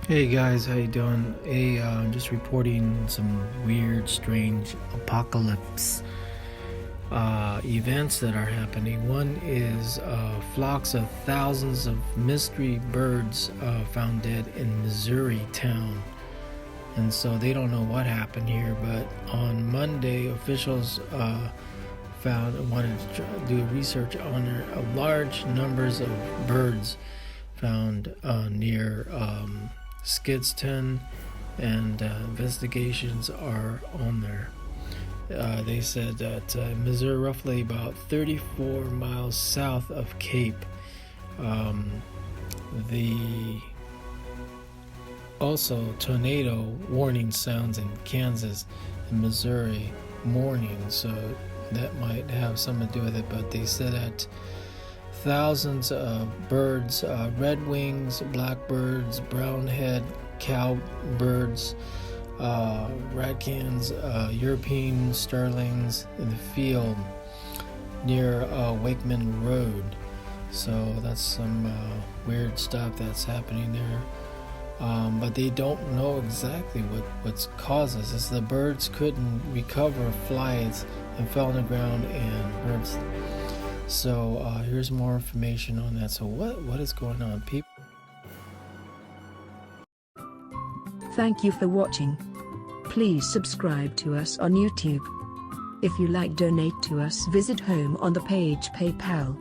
Hey guys, how you doing? Just reporting some weird, strange apocalypse events that are happening. One is flocks of thousands of mystery birds found dead in Missouri town, and so they don't know what happened here. But on Monday, officials wanted to do research on large numbers of birds found near Skidston, and investigations are on there. They said that Missouri, roughly about 34 miles south of Cape. The also tornado warning sounds in Kansas and Missouri morning, so that might have something to do with it. But they said that thousands of birds, redwings, blackbirds, brownhead cowbirds, radcans, European starlings in the field near Wakeman Road. So that's some weird stuff that's happening there. But they don't know exactly what's caused this. It's the birds couldn't recover flights and fell on the ground and birds. So here's more information on that. So what is going on, people? Thank you for watching. Please subscribe to us on YouTube. If you like, donate to us, visit home on the page PayPal.